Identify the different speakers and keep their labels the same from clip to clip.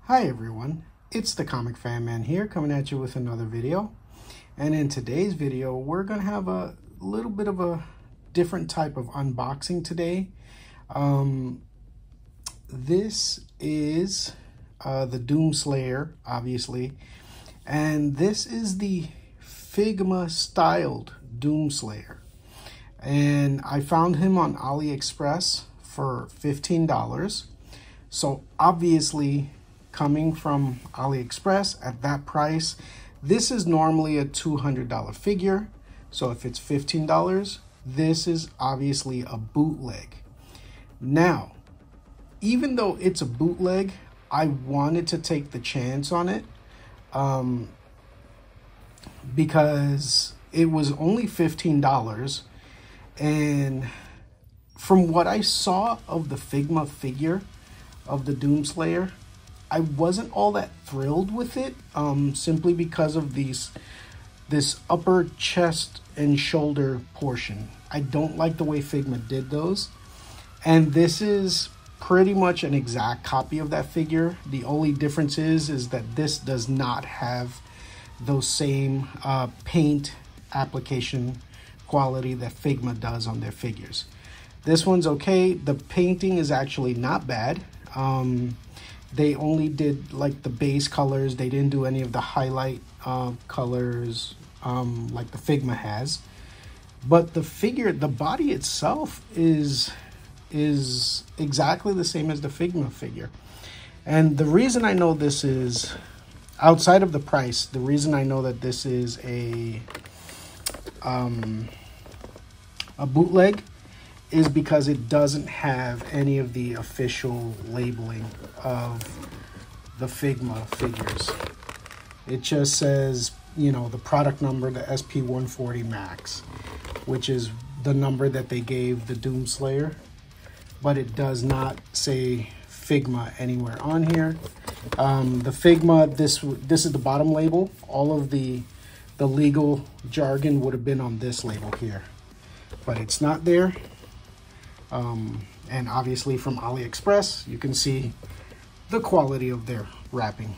Speaker 1: Hi everyone, it's the Comic Fan Man here coming at you with another video. And in today's video, we're going to have a little bit of a different type of unboxing today. This is the DoomSlayer, obviously. And this is the Figma styled DoomSlayer. And I found him on AliExpress for $15. So obviously, coming from AliExpress at that price, this is normally a $200 figure. So if it's $15, this is obviously a bootleg. Now, even though it's a bootleg, I wanted to take the chance on it because it was only $15. And from what I saw of the Figma figure of the DoomSlayer, I wasn't all that thrilled with it, simply because of this upper chest and shoulder portion. I don't like the way Figma did those. And this is pretty much an exact copy of that figure. The only difference is that this does not have those same paint application quality that Figma does on their figures. This one's okay. The painting is actually not bad. They only did like the base colors. They didn't do any of the highlight colors like the Figma has. But the figure, the body itself is exactly the same as the Figma figure. And the reason I know this is, outside of the price, the reason I know that this is a bootleg is because it doesn't have any of the official labeling of the Figma figures. It just says, you know, the product number, the SP-140 Max, which is the number that they gave the DoomSlayer, but it does not say Figma anywhere on here. The Figma, this is the bottom label. All of the legal jargon would have been on this label here, but it's not there. And obviously from AliExpress, you can see the quality of their wrapping.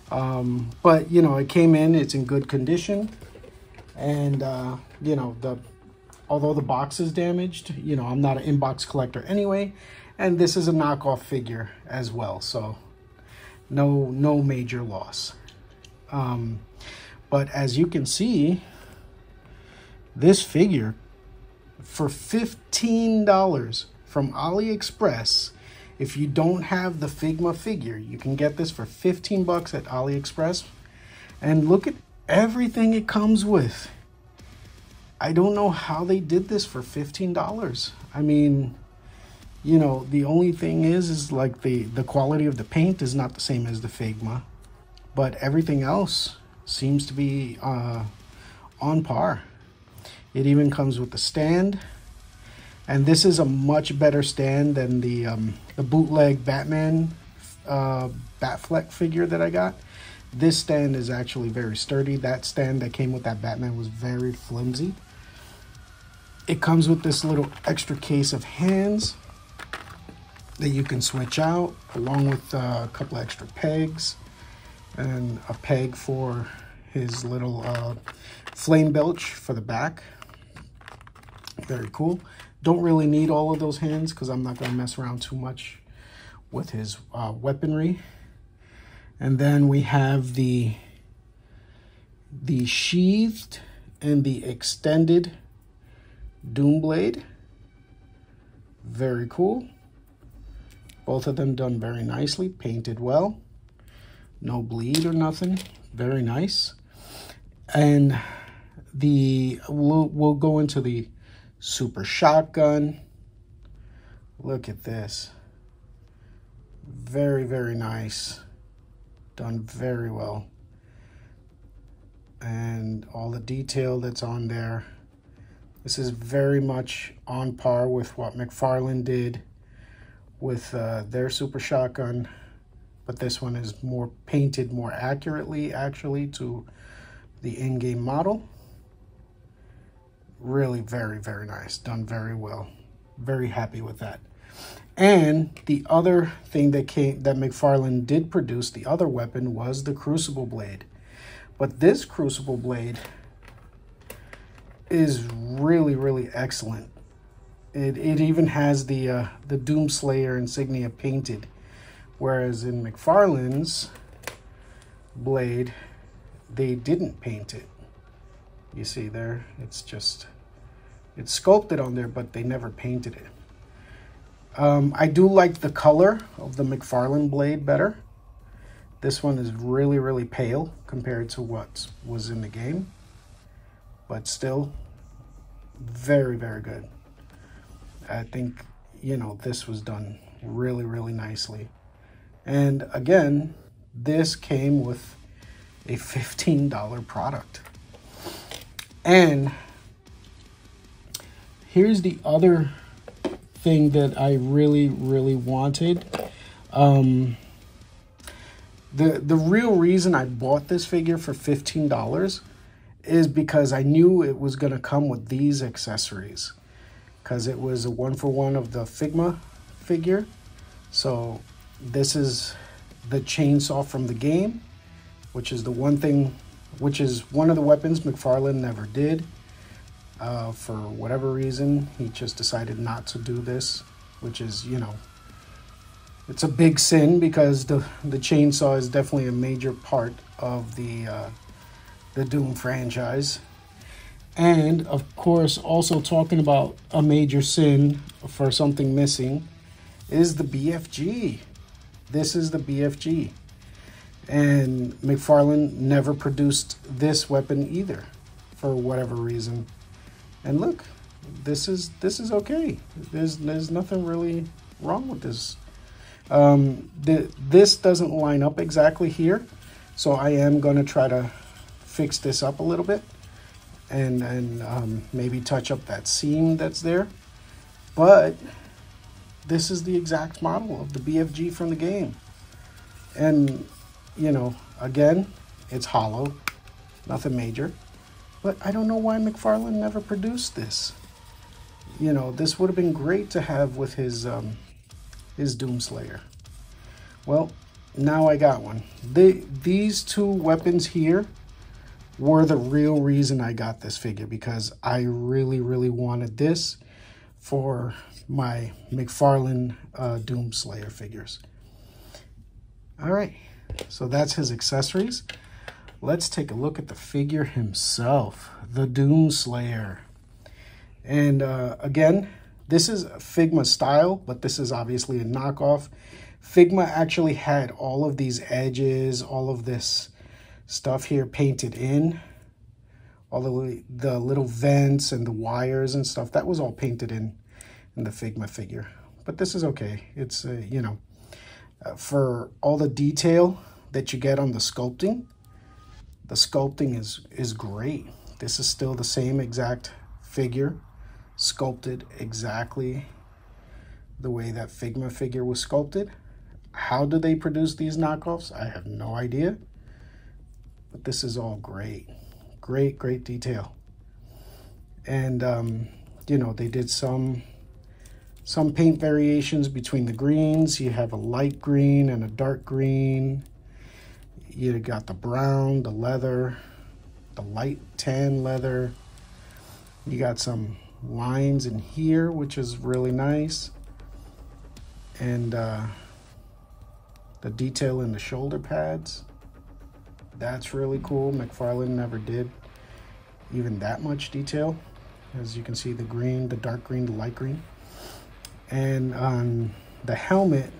Speaker 1: But, you know, it came in, it's in good condition. And, you know, although the box is damaged, you know, I'm not an inbox collector anyway. And this is a knockoff figure as well. So no major loss. But as you can see, this figure for $15 from AliExpress, if you don't have the Figma figure, you can get this for 15 bucks at AliExpress. And look at everything it comes with. I don't know how they did this for $15. I mean, you know, the only thing is like the quality of the paint is not the same as the Figma, but everything else seems to be on par. It even comes with the stand, and this is a much better stand than the bootleg Batman Batfleck figure that I got. This stand is actually very sturdy. That stand that came with that Batman was very flimsy. It comes with this little extra case of hands that you can switch out, along with a couple extra pegs and a peg for his little flame belch for the back. Very cool. Don't really need all of those hands because I'm not going to mess around too much with his weaponry. And then we have the sheathed and the extended Doom Blade. Very cool. Both of them done very nicely, painted well. No bleed or nothing. Very nice. And we'll go into the super shotgun. Look at this. Very, very nice. Done very well. And all the detail that's on there. This is very much on par with what McFarlane did with their super shotgun. But this one is more painted more accurately, actually, to the in-game model. Really very, very nice. Done very well. Very happy with that. And the other thing that McFarlane did produce, the other weapon, was the Crucible blade. But this Crucible blade is really, really excellent. It even has the DoomSlayer insignia painted, whereas in McFarlane's blade, they didn't paint it. You see there, it's sculpted on there, but they never painted it. I do like the color of the McFarlane blade better. This one is really, really pale compared to what was in the game, but still very, very good. I think, you know, this was done really, really nicely. And again, this came with a $15 product. And here's the other thing that I really, really wanted. The real reason I bought this figure for $15 is because I knew it was going to come with these accessories, because it was a 1-for-1 of the Figma figure. So this is the chainsaw from the game, which is one of the weapons McFarlane never did. For whatever reason, he just decided not to do this, which is, you know, it's a big sin, because the chainsaw is definitely a major part of the Doom franchise. And of course, also talking about a major sin for something missing is the BFG. This is the BFG. And McFarlane never produced this weapon either, for whatever reason. And look, this is okay. There's nothing really wrong with this. This doesn't line up exactly here, so I am going to try to fix this up a little bit, and maybe touch up that seam that's there. But this is the exact model of the BFG from the game. And, you know, again, it's hollow, nothing major. But I don't know why McFarlane never produced this. You know, this would have been great to have with his DoomSlayer. Well, now I got one. These two weapons here were the real reason I got this figure, because I really, really wanted this for my McFarlane DoomSlayer figures. All right, so that's his accessories. Let's take a look at the figure himself, the DoomSlayer. And again, this is Figma style, but this is obviously a knockoff. Figma actually had all of these edges, all of this stuff here painted in. All the little vents and the wires and stuff, that was all painted in the Figma figure. But this is okay. It's, you know, for all the detail that you get on the sculpting is great. This is still the same exact figure, sculpted exactly the way that Figma figure was sculpted. How do they produce these knockoffs? I have no idea. But this is all great. Great, great detail. And, you know, they did some paint variations between the greens. You have a light green and a dark green. You got the brown, the leather, the light tan leather. You got some lines in here, which is really nice. And the detail in the shoulder pads, that's really cool. McFarlane never did even that much detail. As you can see, the green, the dark green, the light green. And on the helmet,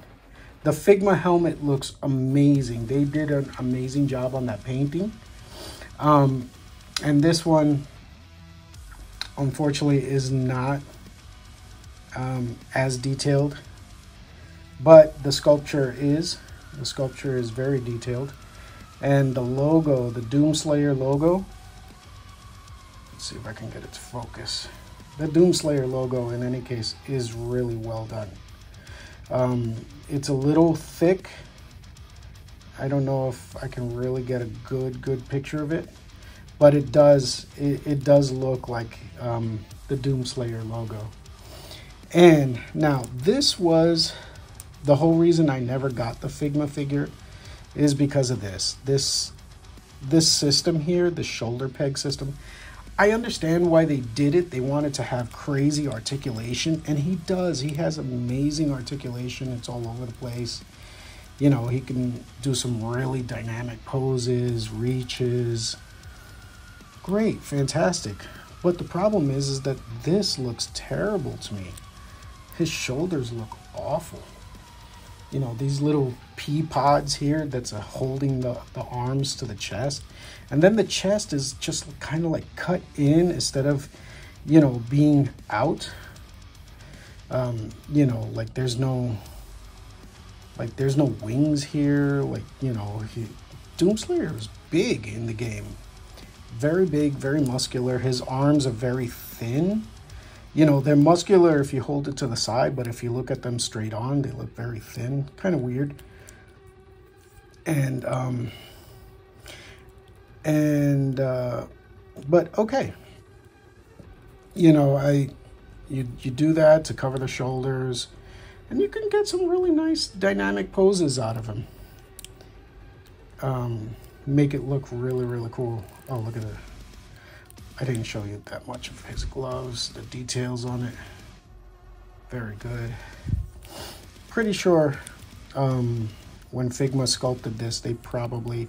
Speaker 1: the Figma helmet looks amazing. They did an amazing job on that painting. And this one, unfortunately, is not as detailed, but the sculpture is. The sculpture is very detailed. And the logo, the DoomSlayer logo, let's see if I can get it to focus. The DoomSlayer logo, in any case, is really well done. It's a little thick. I don't know if I can really get a good picture of it, but it does look like the DoomSlayer logo. And now this was the whole reason I never got the Figma figure, is because of this system here, the shoulder peg system. I understand why they did it. They wanted to have crazy articulation, and he does. He has amazing articulation. It's all over the place. You know, he can do some really dynamic poses, reaches. Great, fantastic. But the problem is that this looks terrible to me. His shoulders look awful. You know, these little pea pods here that's holding the arms to the chest. And then the chest is just kind of like cut in instead of, you know, being out. You know, like there's no wings here. Like, you know, DoomSlayer is big in the game. Very big, very muscular. His arms are very thin. You know, they're muscular if you hold it to the side, but if you look at them straight on, they look very thin, kind of weird. And, but okay. You know, you do that to cover the shoulders, and you can get some really nice dynamic poses out of him. Make it look really, really cool. Oh, look at it. I didn't show you that much of his gloves, the details on it. Very good. Pretty sure when Figma sculpted this, they probably,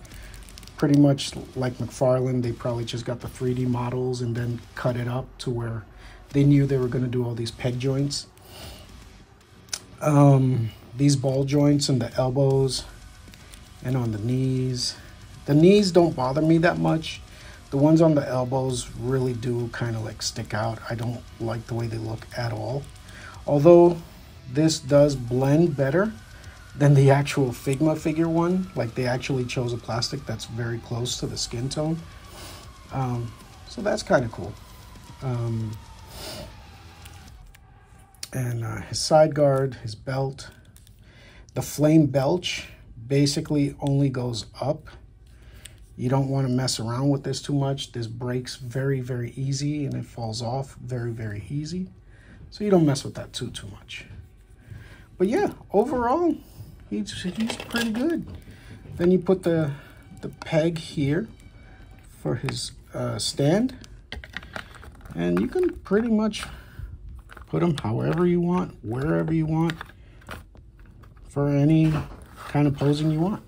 Speaker 1: pretty much like McFarlane, they probably just got the 3D models and then cut it up to where they knew they were going to do all these peg joints. These ball joints in the elbows and on the knees. The knees don't bother me that much. The ones on the elbows really do kind of like stick out. I don't like the way they look at all. Although this does blend better than the actual Figma figure one. Like they actually chose a plastic that's very close to the skin tone. So that's kind of cool. And his side guard, his belt. The flame belch basically only goes up. You don't want to mess around with this too much. This breaks very, very easy, and it falls off very, very easy. So you don't mess with that too much. But yeah, overall, he's pretty good. Then you put the peg here for his stand, and you can pretty much put him however you want, wherever you want, for any kind of posing you want.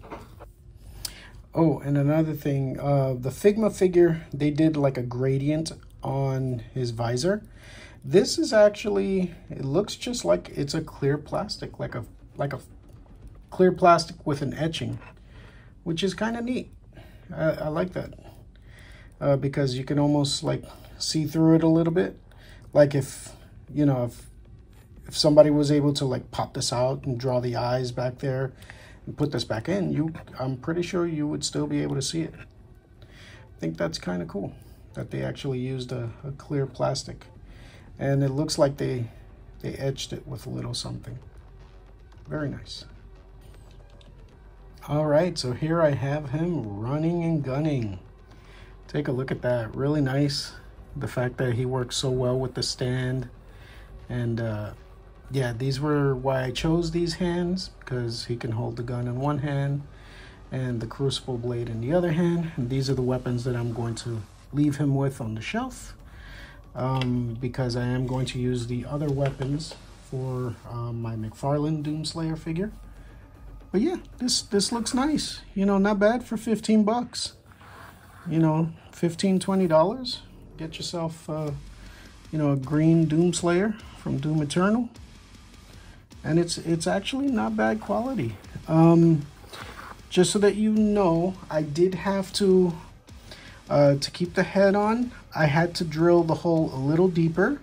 Speaker 1: Oh, and another thing, the Figma figure, they did like a gradient on his visor. This is actually, it looks just like it's a clear plastic, like a clear plastic with an etching, which is kind of neat. I like that because you can almost like see through it a little bit. Like if, you know, if somebody was able to like pop this out and draw the eyes back there and put this back in, I'm pretty sure you would still be able to see it. I think that's kind of cool that they actually used a clear plastic, and it looks like they etched it with a little something. Very nice. All right, so here I have him running and gunning. Take a look at that. Really nice. The fact that he works so well with the stand. And yeah, these were why I chose these hands, because he can hold the gun in one hand and the crucible blade in the other hand. And these are the weapons that I'm going to leave him with on the shelf, because I am going to use the other weapons for my McFarlane DoomSlayer figure. But yeah, this looks nice. You know, not bad for 15 bucks. You know, $15–20. Get yourself, you know, a green DoomSlayer from Doom Eternal. And it's actually not bad quality. Just so that you know, I did have to keep the head on, I had to drill the hole a little deeper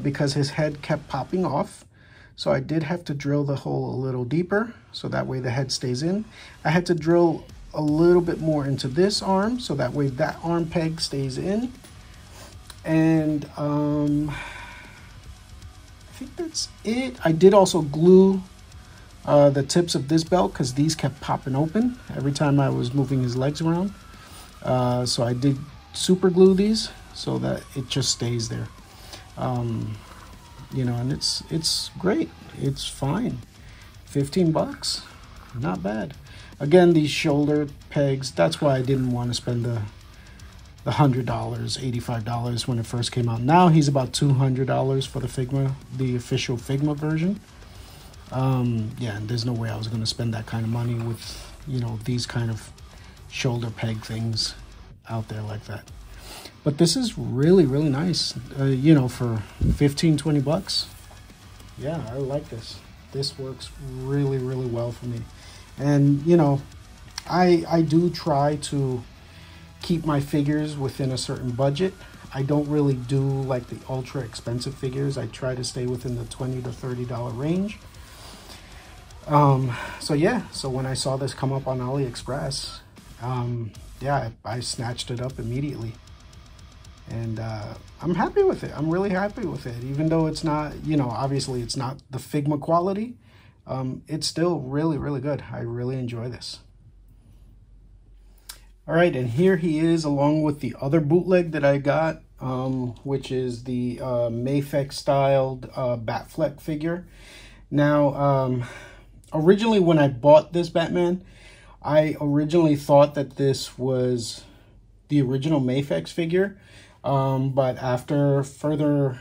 Speaker 1: because his head kept popping off. So I did have to drill the hole a little deeper so that way the head stays in. I had to drill a little bit more into this arm so that way that arm peg stays in. And I think that's it. I did also glue the tips of this belt because these kept popping open every time I was moving his legs around. So I did super glue these so that it just stays there. you know, and it's great. It's fine. 15 bucks, not bad. Again, these shoulder pegs, that's why I didn't want to spend the $100, $85 when it first came out. Now he's about $200 for the Figma, the official Figma version. Yeah, and there's no way I was going to spend that kind of money with, you know, these kind of shoulder peg things out there like that. But this is really, really nice, you know, for 15, 20 bucks. Yeah, I like this. This works really, really well for me. And, you know, I do try to keep my figures within a certain budget. I don't really do like the ultra expensive figures. I try to stay within the $20 to $30 range. So yeah, so when I saw this come up on AliExpress, yeah, I snatched it up immediately. And I'm happy with it. I'm really happy with it. Even though it's not, you know, obviously it's not the Figma quality, it's still really, really good. I really enjoy this. All right, and here he is along with the other bootleg that I got, which is the Mafex styled Batfleck figure. Now, originally when I bought this Batman, I originally thought that this was the original Mafex figure. But after further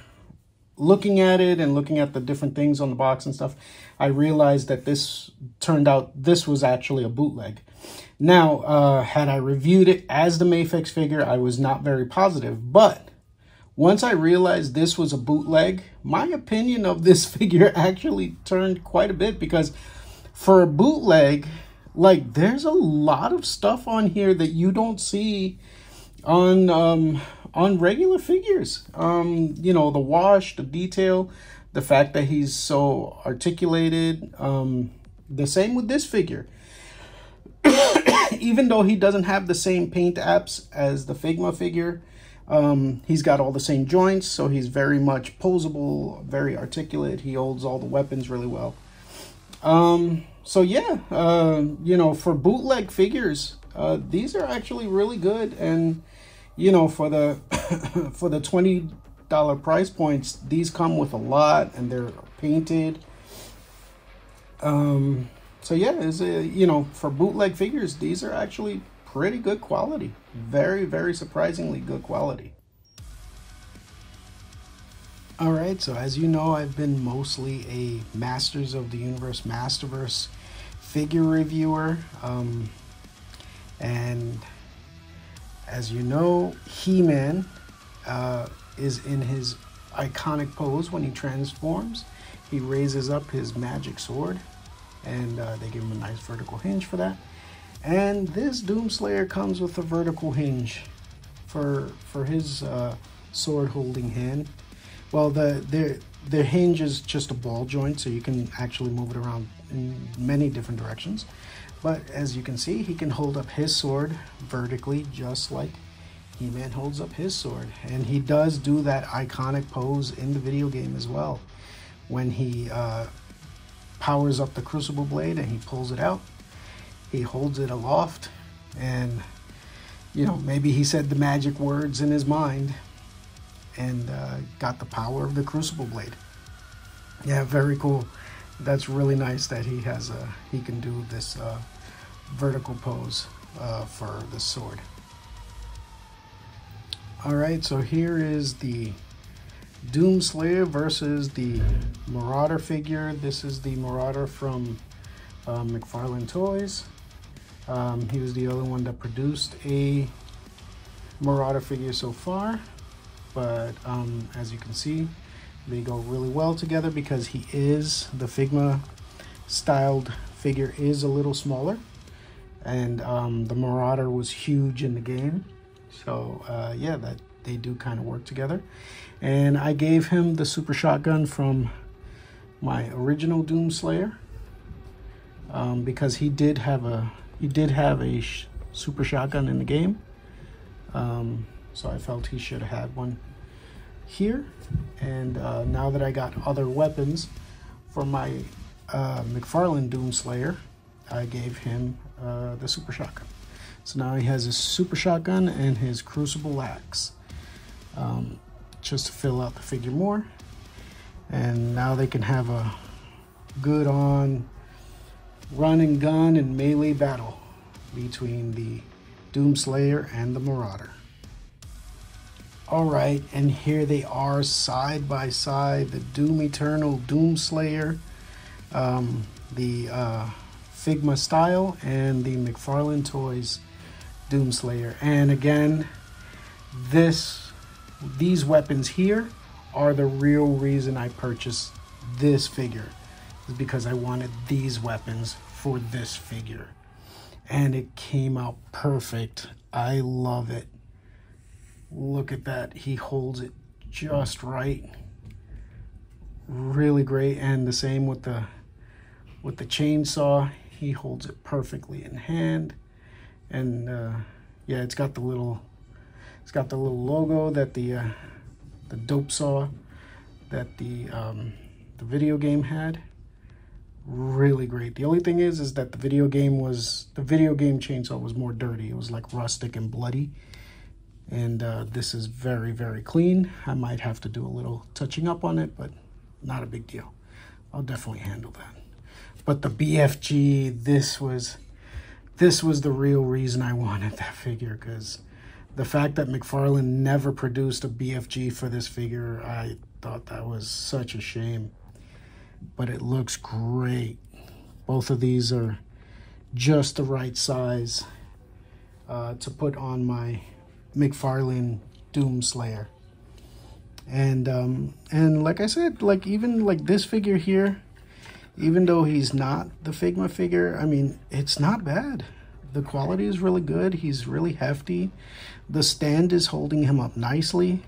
Speaker 1: looking at it and looking at the different things on the box and stuff, I realized that this turned out, this was actually a bootleg. Now, had I reviewed it as the Mafex figure, I was not very positive. But once I realized this was a bootleg, my opinion of this figure actually turned quite a bit, because for a bootleg, like, there's a lot of stuff on here that you don't see on regular figures. You know, the wash, the detail, the fact that he's so articulated. The same with this figure. Even though he doesn't have the same paint apps as the Figma figure, he's got all the same joints, so he's very much posable, very articulate. He holds all the weapons really well. So yeah, you know, for bootleg figures, these are actually really good. And you know, for the for the $20 price points, these come with a lot, and they're painted. So yeah, you know, for bootleg figures, these are actually pretty good quality. Very, very surprisingly good quality. All right, so as you know, I've been mostly a Masters of the Universe, Masterverse figure reviewer. And as you know, He-Man is in his iconic pose when he transforms. He raises up his magic sword, and they give him a nice vertical hinge for that. And this DoomSlayer comes with a vertical hinge for his sword holding hand. Well, the hinge is just a ball joint, so you can actually move it around in many different directions. But as you can see, he can hold up his sword vertically, just like He-Man holds up his sword. And he does do that iconic pose in the video game as well, when he powers up the Crucible Blade and he pulls it out. He holds it aloft, and you know, maybe he said the magic words in his mind and got the power of the Crucible Blade. Yeah, very cool. That's really nice that he has he can do this vertical pose for the sword. All right, so here is the DoomSlayer versus the Marauder figure. This is the Marauder from McFarlane Toys. He was the only one that produced a Marauder figure so far, but as you can see, they go really well together because he is, the Figma styled figure is a little smaller, and the Marauder was huge in the game. So yeah, that they do kind of work together. And I gave him the super shotgun from my original DoomSlayer because he did have a super shotgun in the game. So I felt he should have had one here. And now that I got other weapons for my McFarlane DoomSlayer, I gave him the super shotgun. So now he has his super shotgun and his crucible axe, just to fill out the figure more. And now they can have a good on run and gun and melee battle between the DoomSlayer and the Marauder. All right, and here they are side by side, the Doom Eternal DoomSlayer, the Figma style, and the McFarlane Toys DoomSlayer. And again, these weapons here are the real reason I purchased this figure, is because I wanted these weapons for this figure. And it came out perfect. I love it. Look at that. He holds it just right. Really great. And the same with the chainsaw. He holds it perfectly in hand. And yeah, it's got the little logo that the dope saw that the video game had. Really great. The only thing is that the video game chainsaw was more dirty. It was like rustic and bloody. And this is very, very clean. I might have to do a little touching up on it, but not a big deal. I'll definitely handle that. But the BFG, this was the real reason I wanted that figure, because the fact that McFarlane never produced a BFG for this figure, I thought that was such a shame. But it looks great. Both of these are just the right size to put on my McFarlane DoomSlayer. And like I said, like even like this figure here, even though he's not the Figma figure, I mean, it's not bad. The quality is really good. He's really hefty. The stand is holding him up nicely,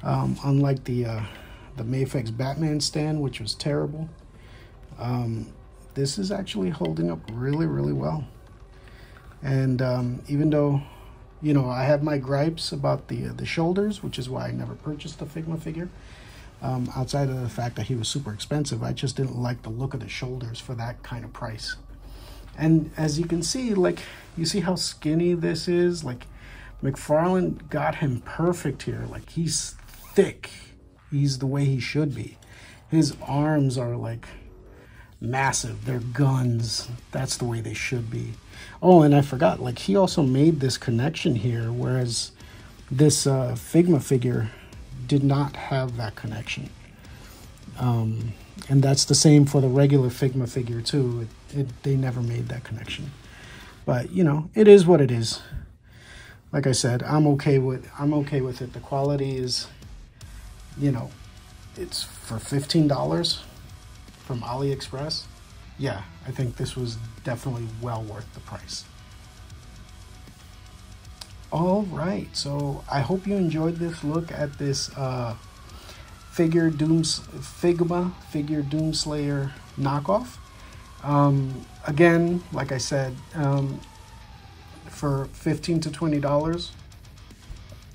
Speaker 1: unlike the Mayfix Batman stand, which was terrible. This is actually holding up really, really well. And even though, you know, I have my gripes about the shoulders, which is why I never purchased the Figma figure. Outside of the fact that he was super expensive, I just didn't like the look of the shoulders for that kind of price. And as you can see, like, you see how skinny this is? Like, McFarlane got him perfect here. Like, he's thick. He's the way he should be. His arms are like massive. They're guns. That's the way they should be. Oh, and I forgot, like, he also made this connection here, whereas this Figma figure did not have that connection. And that's the same for the regular Figma figure too. They never made that connection. But, you know, it is what it is. Like I said, I'm okay with it. The quality is, you know, it's for $15 from AliExpress. Yeah, I think this was definitely well worth the price. All right, so I hope you enjoyed this look at this Figma Figure DoomSlayer knockoff. Again, like I said, for $15 to $20,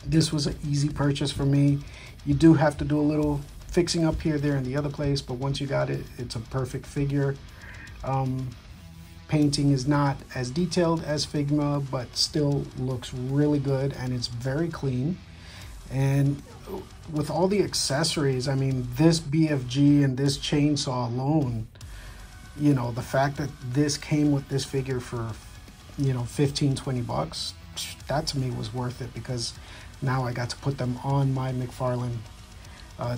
Speaker 1: this was an easy purchase for me. You do have to do a little fixing up here, there, and the other place, but once you got it, it's a perfect figure. Painting is not as detailed as Figma, but still looks really good, and it's very clean. And with all the accessories, I mean, this BFG and this chainsaw alone, you know, the fact that this came with this figure for, you know, 15, 20 bucks, that to me was worth it, because now I got to put them on my McFarlane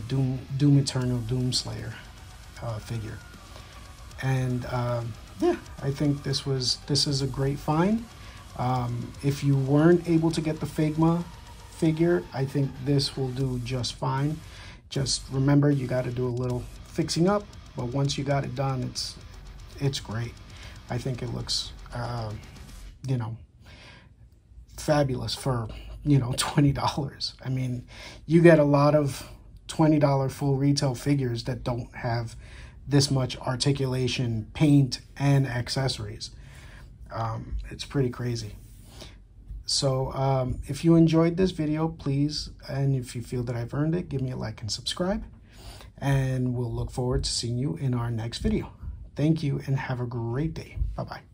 Speaker 1: Doom Eternal DoomSlayer figure. And yeah, I think this is a great find. If you weren't able to get the Figma figure, I think this will do just fine. Just remember, you got to do a little fixing up, but once you got it done, it's great. I think it looks you know, fabulous for, you know, $20. I mean, you get a lot of $20 full retail figures that don't have this much articulation, paint, and accessories. It's pretty crazy. So if you enjoyed this video, please, and if you feel that I've earned it, give me a like and subscribe, and we'll look forward to seeing you in our next video. Thank you and have a great day. Bye-bye.